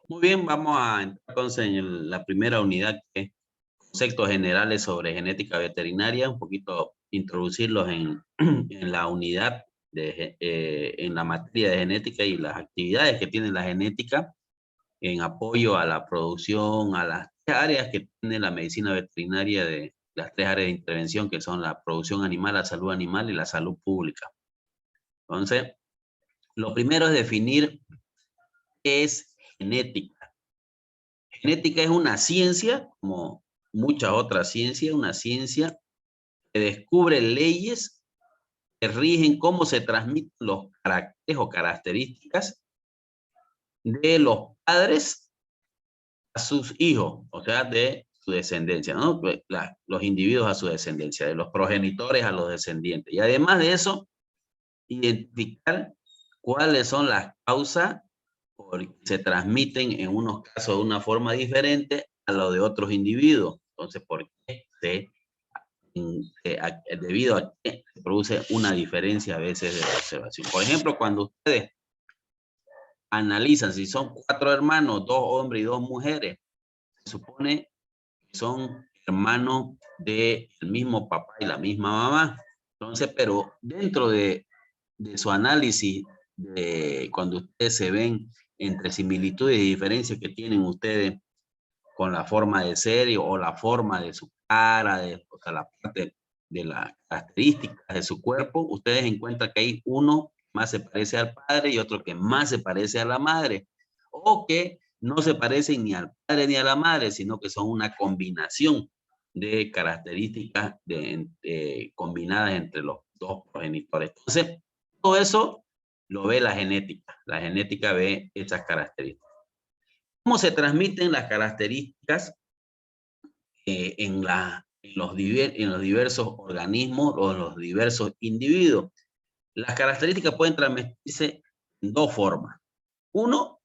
Muy bien, vamos a entrar entonces en la primera unidad, que es conceptos generales sobre genética veterinaria, un poquito introducirlos en, en la unidad, en la materia de genética y las actividades que tiene la genética en apoyo a la producción, a las tres áreas que tiene la medicina veterinaria, de las tres áreas de intervención, que son la producción animal, la salud animal y la salud pública. Entonces, lo primero es definir qué es genética. Genética es una ciencia, como muchas otras ciencias, una ciencia que descubre leyes que rigen cómo se transmiten los caracteres o características de los padres a sus hijos, o sea, de su descendencia, ¿no? Los individuos a su descendencia, de los progenitores a los descendientes. Y además de eso, identificar cuáles son las causas porque se transmiten en unos casos de una forma diferente a lo de otros individuos. Entonces, ¿por qué debido a que se produce una diferencia a veces de la observación? Por ejemplo, cuando ustedes analizan si son 4 hermanos, 2 hombres y 2 mujeres, se supone que son hermanos del mismo papá y la misma mamá. Entonces, pero dentro de su análisis, de cuando ustedes se ven entre similitudes y diferencias que tienen ustedes con la forma de ser o la forma de su cara, o sea, la parte de las características de su cuerpo, ustedes encuentran que hay uno más se parece al padre y otro que más se parece a la madre, o que no se parecen ni al padre ni a la madre, sino que son una combinación de características combinadas entre los dos progenitores. Entonces, todo eso lo ve la genética. La genética ve esas características. ¿Cómo se transmiten las características en los diversos organismos o en los diversos individuos? Las características pueden transmitirse en dos formas. Uno,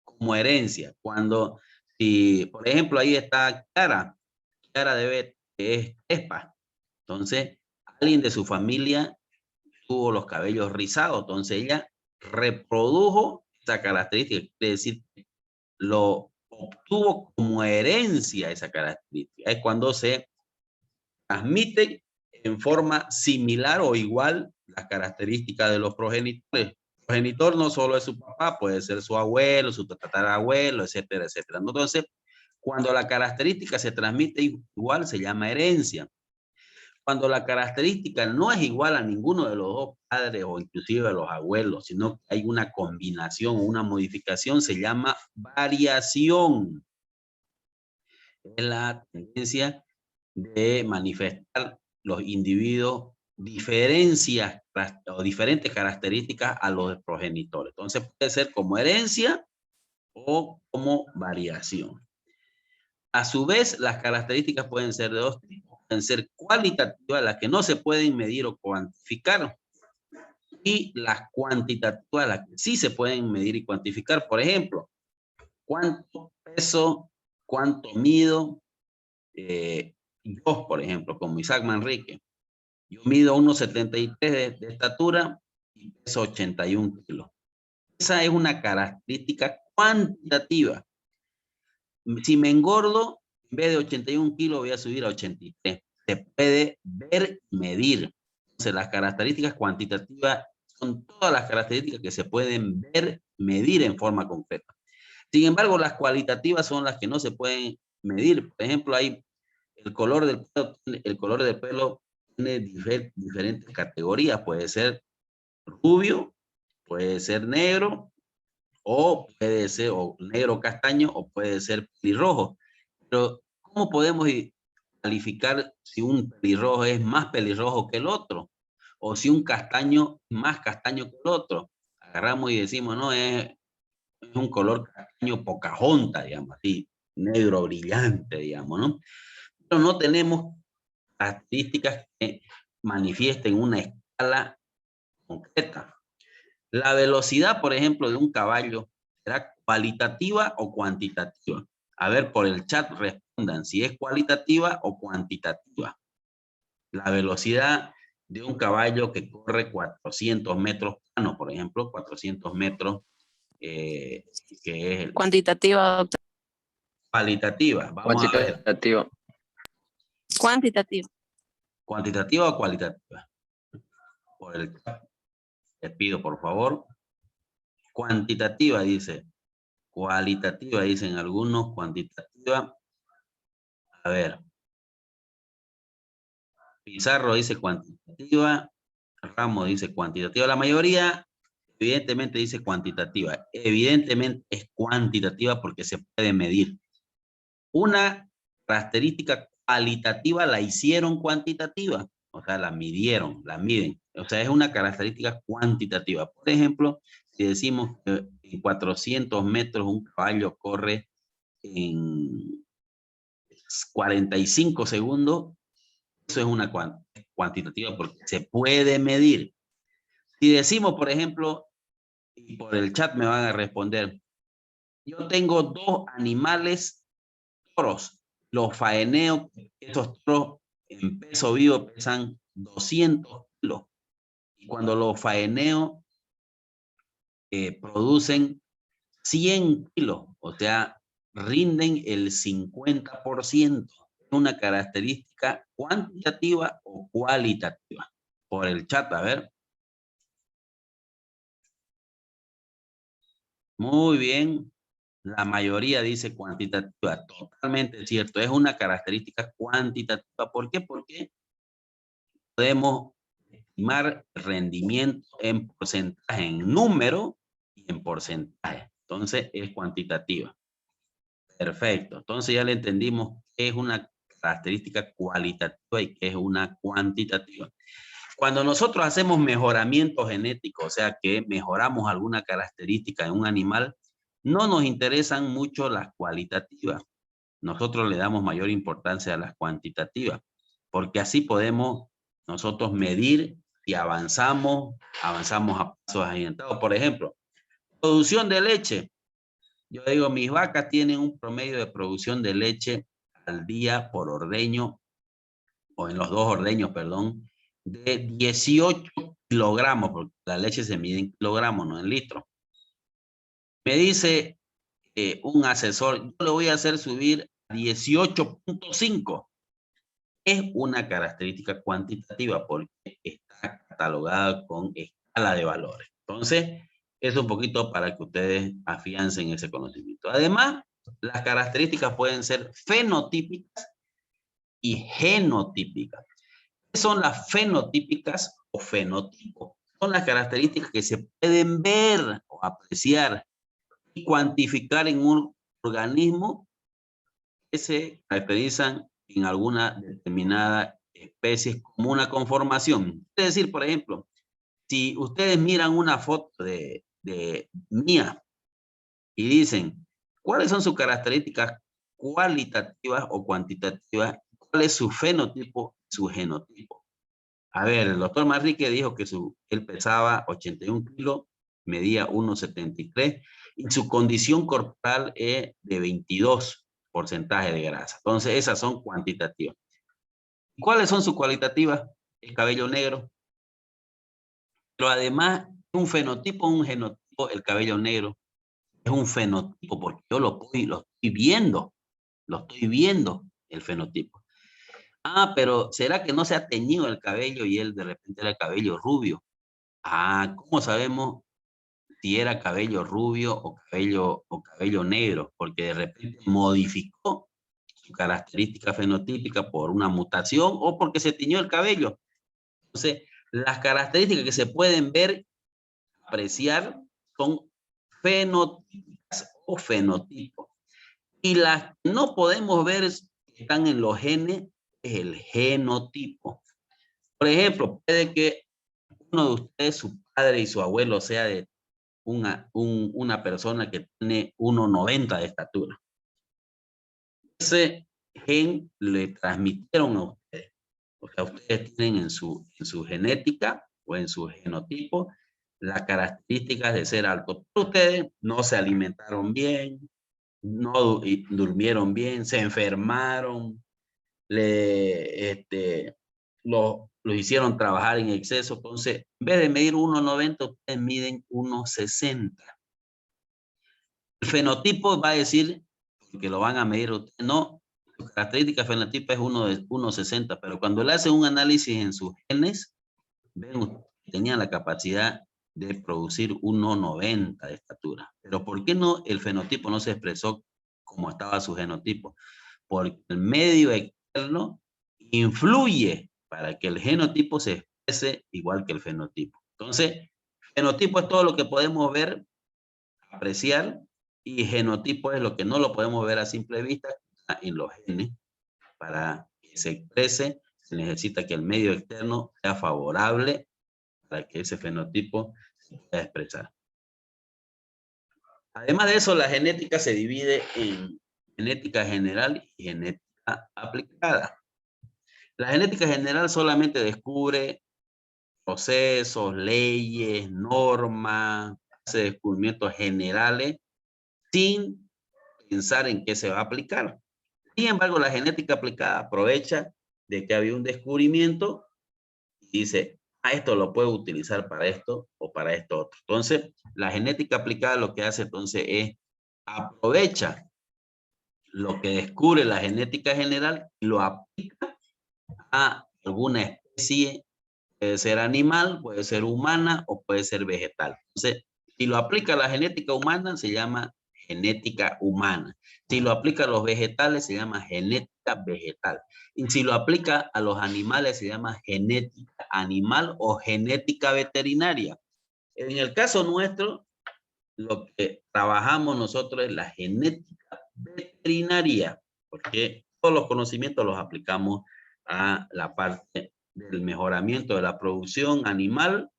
como herencia. Cuando, si, por ejemplo, ahí está Clara, Clara es crespa. Entonces, alguien de su familia tuvo los cabellos rizados. Entonces, ella reprodujo esa característica. Quiere decir, lo obtuvo como herencia esa característica. Es cuando se transmiten en forma similar o igual las características de los progenitores. El progenitor no solo es su papá, puede ser su abuelo, su tatarabuelo, etcétera, etcétera. Entonces, cuando la característica se transmite igual, se llama herencia. Cuando la característica no es igual a ninguno de los dos padres o inclusive a los abuelos, sino que hay una combinación o una modificación, se llama variación. Es la tendencia de manifestar los individuos diferencias o diferentes características a los progenitores. Entonces puede ser como herencia o como variación. A su vez, las características pueden ser de dos tipos. Pueden ser cualitativas, las que no se pueden medir o cuantificar, y las cuantitativas, las que sí se pueden medir y cuantificar. Por ejemplo, cuánto peso, cuánto mido, yo, por ejemplo, como Isaac Manrique. Yo mido 1,73 de estatura y peso 81 kilos. Esa es una característica cuantitativa. Si me engordo, en vez de 81 kilos voy a subir a 83. Se puede ver y medir. Entonces, las características cuantitativas son todas las características que se pueden ver, medir en forma concreta. Sin embargo, las cualitativas son las que no se pueden medir. Por ejemplo, hay el color del pelo tiene diferentes categorías. Puede ser rubio, puede ser negro, o puede ser o negro castaño, o puede ser pelirrojo. Pero, ¿cómo podemos calificar si un pelirrojo es más pelirrojo que el otro? O si un castaño es más castaño que el otro. Agarramos y decimos, no, es un color castaño Pocahontas, digamos así, negro brillante, digamos, ¿no? Pero no tenemos características que manifiesten una escala concreta. La velocidad, por ejemplo, de un caballo, ¿será cualitativa o cuantitativa? A ver, por el chat respondan si es cualitativa o cuantitativa. La velocidad de un caballo que corre 400 metros plano, por ejemplo, 400 metros que es Cuantitativa, doctor. cualitativa. Vamos a ver. Cuantitativa. Cuantitativa. ¿Cuantitativa o cualitativa? Por el chat. Les pido, por favor. Cuantitativa, dice. Cualitativa, dicen algunos. Cuantitativa. A ver. Pizarro dice cuantitativa. Ramos dice cuantitativa. La mayoría, evidentemente, dice cuantitativa. Evidentemente es cuantitativa porque se puede medir. Una característica cualitativa la hicieron cuantitativa. O sea, la midieron, la miden. O sea, es una característica cuantitativa. Por ejemplo, si decimos que en 400 metros un caballo corre en 45 segundos, eso es una cuantitativa porque se puede medir. Si decimos, por ejemplo, y por el chat me van a responder, yo tengo 2 animales toros, los faeneo, esos toros en peso vivo pesan 200 kilos. Y cuando los faeneo, producen 100 kilos, o sea, rinden el 50%. Una característica cuantitativa o cualitativa. Por el chat, a ver. Muy bien. La mayoría dice cuantitativa. Totalmente cierto. Es una característica cuantitativa. ¿Por qué? Porque podemos estimar rendimiento en porcentaje, en número y en porcentaje. Entonces, es cuantitativa. Perfecto. Entonces ya le entendimos qué es una característica cualitativa y qué es una cuantitativa. Cuando nosotros hacemos mejoramiento genético, o sea que mejoramos alguna característica en un animal, no nos interesan mucho las cualitativas. Nosotros le damos mayor importancia a las cuantitativas, porque así podemos nosotros medir y avanzamos a pasos agigantados. Por ejemplo, producción de leche. Yo digo, mis vacas tienen un promedio de producción de leche al día por ordeño, o en los 2 ordeños, perdón, de 18 kilogramos, porque la leche se mide en kilogramos, no en litros. Me dice un asesor, yo le voy a hacer subir a 18.5. Es una característica cuantitativa porque está catalogada con escala de valores. Entonces, es un poquito para que ustedes afiancen ese conocimiento. Además, las características pueden ser fenotípicas y genotípicas. ¿Qué son las fenotípicas o fenotipos? Son las características que se pueden ver o apreciar y cuantificar en un organismo que se caracterizan en alguna determinada especie como una conformación. Es decir, por ejemplo, si ustedes miran una foto de mía y dicen, ¿cuáles son sus características cualitativas o cuantitativas? ¿Cuál es su fenotipo, su genotipo? A ver, el doctor Manrique dijo que él pesaba 81 kilos, medía 1,73 y su condición corporal es de 22% de grasa. Entonces, esas son cuantitativas. ¿Cuáles son sus cualitativas? El cabello negro. Pero además, un fenotipo, un genotipo, el cabello negro es un fenotipo porque yo lo estoy viendo, el fenotipo. Ah, pero ¿será que no se ha teñido el cabello y él de repente era el cabello rubio? Ah, ¿cómo sabemos si era cabello rubio o cabello negro? Porque de repente modificó su característica fenotípica por una mutación o porque se tiñó el cabello. Entonces, las características que se pueden ver, apreciar, son fenotípicas o fenotipos. Y las que no podemos ver que están en los genes es el genotipo. Por ejemplo, puede que uno de ustedes, su padre y su abuelo, sea de una persona que tiene 1,90 de estatura. Ese gen le transmitieron a ustedes. O sea, ustedes tienen en su genética o en su genotipo las características de ser altos. Pero ustedes no se alimentaron bien, no durmieron bien, se enfermaron, los hicieron trabajar en exceso. Entonces, en vez de medir 1,90, ustedes miden 1,60. El fenotipo va a decir, porque lo van a medir ustedes, no, su característica fenotipo es 1,60, pero cuando le hacen un análisis en sus genes, ven que tenían la capacidad de producir 1,90 de estatura. Pero ¿por qué no el fenotipo no se expresó como estaba su genotipo? Porque el medio externo influye para que el genotipo se exprese igual que el fenotipo. Entonces, fenotipo es todo lo que podemos ver, apreciar, y genotipo es lo que no lo podemos ver a simple vista en los genes. Para que se exprese, se necesita que el medio externo sea favorable para que ese fenotipo se pueda expresar. Además de eso, la genética se divide en genética general y genética aplicada. La genética general solamente descubre procesos, leyes, normas, hace descubrimientos generales sin pensar en qué se va a aplicar. Sin embargo, la genética aplicada aprovecha de que había un descubrimiento y dice, esto lo puedo utilizar para esto o para esto otro. Entonces, la genética aplicada lo que hace entonces es aprovecha lo que descubre la genética general y lo aplica a alguna especie, puede ser animal, puede ser humana o puede ser vegetal. Entonces, si lo aplica a la genética humana, se llama genética humana. Si lo aplica a los vegetales, se llama genética vegetal. Y si lo aplica a los animales, se llama genética animal o genética veterinaria. En el caso nuestro, lo que trabajamos nosotros es la genética veterinaria, porque todos los conocimientos los aplicamos a la parte del mejoramiento de la producción animal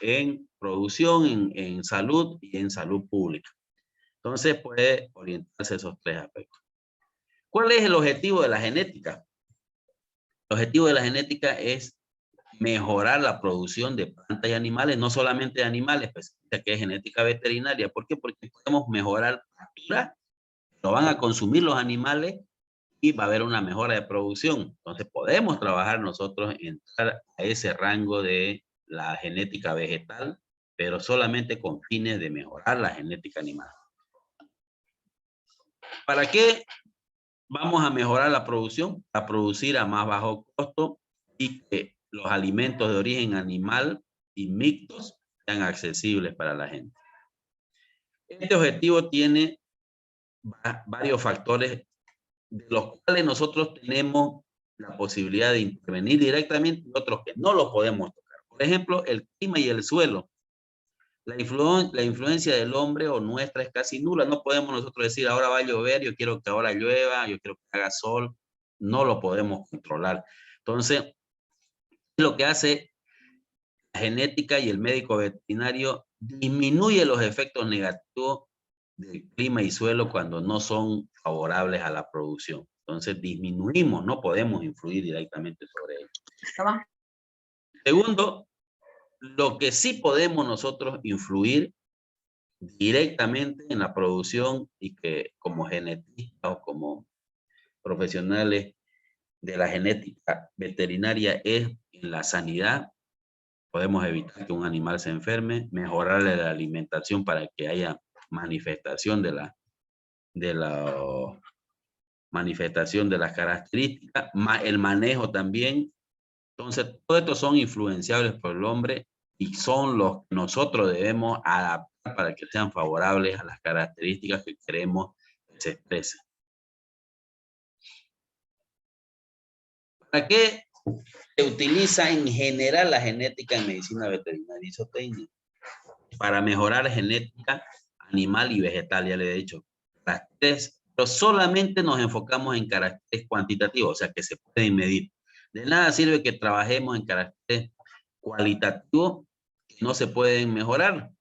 en producción, en salud y en salud pública. Entonces puede orientarse a esos tres aspectos. ¿Cuál es el objetivo de la genética? El objetivo de la genética es mejorar la producción de plantas y animales, no solamente de animales, pues que es genética veterinaria. ¿Por qué? Porque podemos mejorar la captura, lo van a consumir los animales y va a haber una mejora de producción. Entonces podemos trabajar nosotros, entrar a ese rango de la genética vegetal, pero solamente con fines de mejorar la genética animal. ¿Para qué vamos a mejorar la producción? A producir a más bajo costo y que los alimentos de origen animal y mixtos sean accesibles para la gente. Este objetivo tiene varios factores de los cuales nosotros tenemos la posibilidad de intervenir directamente y otros que no los podemos tocar. Por ejemplo, el clima y el suelo. La influencia del hombre o nuestra es casi nula. No podemos nosotros decir, ahora va a llover, yo quiero que ahora llueva, yo quiero que haga sol. No lo podemos controlar. Entonces, lo que hace la genética y el médico veterinario disminuye los efectos negativos del clima y suelo cuando no son favorables a la producción. Entonces disminuimos, no podemos influir directamente sobre ello. Segundo, lo que sí podemos nosotros influir directamente en la producción y que como genetistas o como profesionales de la genética veterinaria es en la sanidad. Podemos evitar que un animal se enferme, mejorarle la alimentación para que haya manifestación de la manifestación de las características, el manejo también. Entonces, todo esto son influenciables por el hombre y son los que nosotros debemos adaptar para que sean favorables a las características que queremos que se expresen. ¿Para qué se utiliza en general la genética en medicina veterinaria y zootecnia? Para mejorar genética animal y vegetal, ya le he dicho. Pero solamente nos enfocamos en caracteres cuantitativos, o sea, que se pueden medir. De nada sirve que trabajemos en caracteres cualitativos que no se pueden mejorar,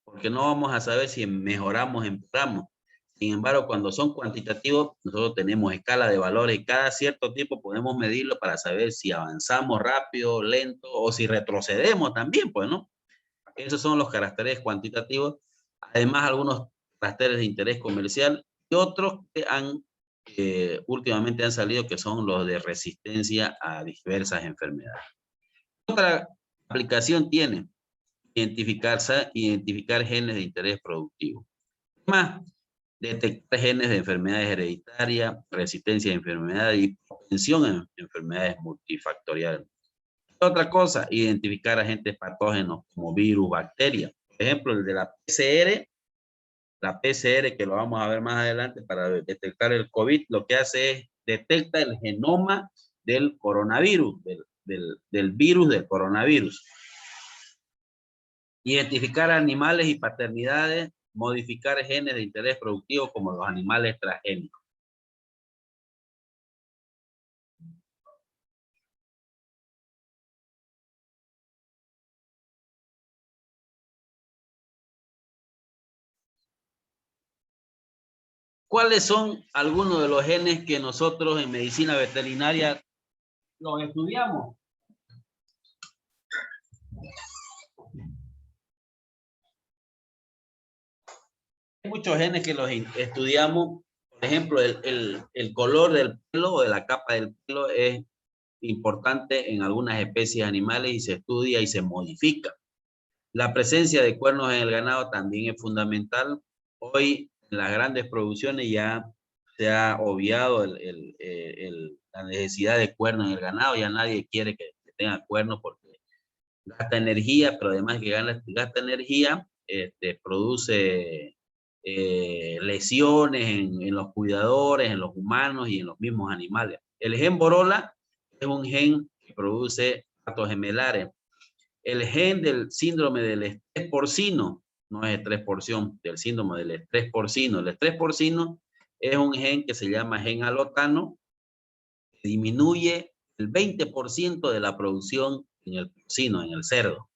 porque no vamos a saber si mejoramos o empeoramos. Sin embargo, cuando son cuantitativos, nosotros tenemos escala de valores y cada cierto tiempo podemos medirlo para saber si avanzamos rápido, lento o si retrocedemos también, pues, ¿no? Esos son los caracteres cuantitativos. Además, algunos caracteres de interés comercial y otros que últimamente han salido, que son los de resistencia a diversas enfermedades. Otra aplicación tiene identificar genes de interés productivo. más, detectar genes de enfermedades hereditarias, resistencia a enfermedades y propensión a enfermedades multifactoriales. Otra cosa, identificar agentes patógenos como virus, bacterias. Por ejemplo, el de la PCR, que lo vamos a ver más adelante para detectar el COVID, lo que hace es detecta el genoma del coronavirus, del virus del coronavirus. Identificar animales y paternidades, modificar genes de interés productivo como los animales transgénicos. ¿Cuáles son algunos de los genes que nosotros en medicina veterinaria los estudiamos? Hay muchos genes que los estudiamos. Por ejemplo, el color del pelo o de la capa del pelo es importante en algunas especies animales y se estudia y se modifica. La presencia de cuernos en el ganado también es fundamental. Hoy en las grandes producciones ya se ha obviado la necesidad de cuernos en el ganado. Ya nadie quiere que tenga cuernos porque gasta energía, pero además que gasta energía, produce lesiones en los cuidadores, en los humanos y en los mismos animales. El gen Borola es un gen que produce patos gemelares. El gen del síndrome del estrés porcino, no es estrés porción, del síndrome del estrés porcino. El estrés porcino es un gen que se llama gen alotano, que disminuye el 20% de la producción en el porcino, en el cerdo.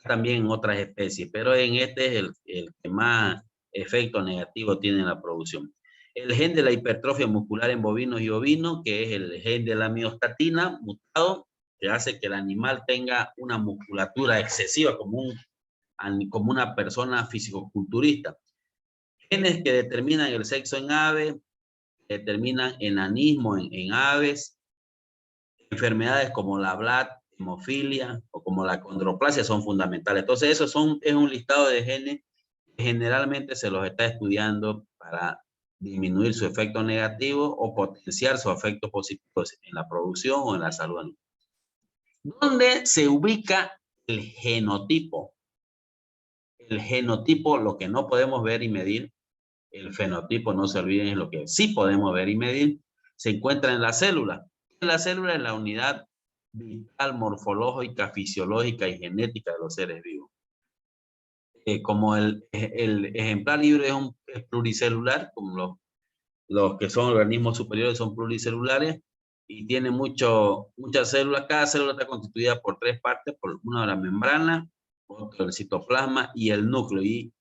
También en otras especies, pero en este es el que más efecto negativo tiene en la producción. El gen de la hipertrofia muscular en bovinos y ovinos, que es el gen de la miostatina mutado, que hace que el animal tenga una musculatura excesiva como una persona fisicoculturista. Genes que determinan el sexo en aves, determinan enanismo en aves, enfermedades como la BLAT, hemofilia o como la condroplasia son fundamentales. Entonces, es un listado de genes que generalmente se los está estudiando para disminuir su efecto negativo o potenciar su efecto positivo en la producción o en la salud animal. ¿Dónde se ubica el genotipo? El genotipo, lo que no podemos ver y medir, el fenotipo, no se olviden, es lo que sí podemos ver y medir, se encuentra en la célula. La célula es la unidad vital, morfológica, fisiológica y genética de los seres vivos. Como el ejemplar libre es pluricelular, como los que son organismos superiores son pluricelulares y tiene muchas células. Cada célula está constituida por 3 partes, por una de la membrana, otro el citoplasma y el núcleo. Y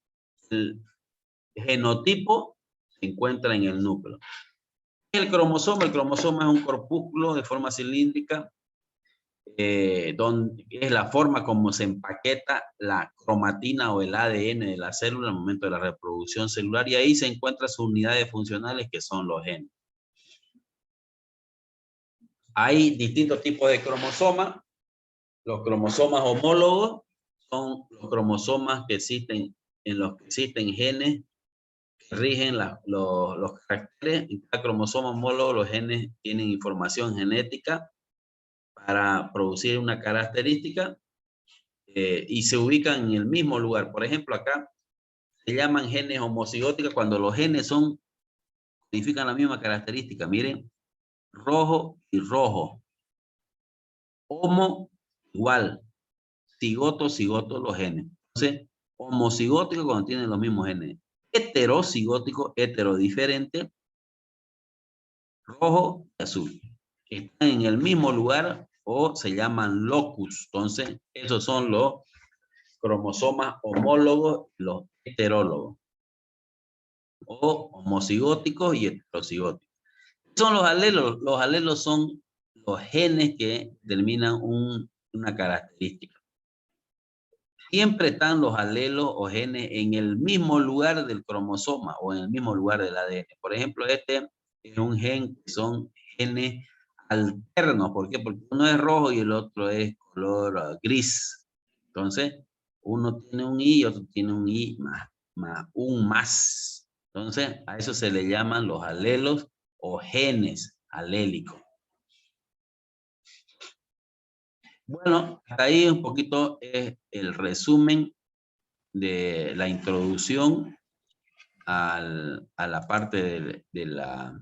el genotipo se encuentra en el núcleo. El cromosoma es un corpúsculo de forma cilíndrica, donde es la forma como se empaqueta la cromatina o el ADN de la célula al momento de la reproducción celular, y ahí se encuentran sus unidades funcionales que son los genes. Hay distintos tipos de cromosomas. Los cromosomas homólogos son los cromosomas que existen, en los que existen genes que rigen los caracteres. En cada cromosoma homólogo los genes tienen información genética para producir una característica y se ubican en el mismo lugar. Por ejemplo, acá se llaman genes homocigóticos cuando los genes codifican la misma característica. Miren, rojo y rojo. Homo igual. Cigoto, cigoto los genes. Entonces, homocigótico cuando tienen los mismos genes. Heterocigótico, heterodiferente, rojo y azul. Están en el mismo lugar o se llaman locus. Entonces, esos son los cromosomas homólogos, los heterólogos. O homocigóticos y heterocigóticos. Son los alelos. Los alelos son los genes que determinan una característica. Siempre están los alelos o genes en el mismo lugar del cromosoma o en el mismo lugar del ADN. Por ejemplo, este es un gen que son genes alternos. ¿Por qué? Porque uno es rojo y el otro es color gris. Entonces, uno tiene un I y otro tiene un I más. Entonces, a eso se le llaman los alelos o genes alélicos. Bueno, ahí un poquito es el resumen de la introducción a la parte de la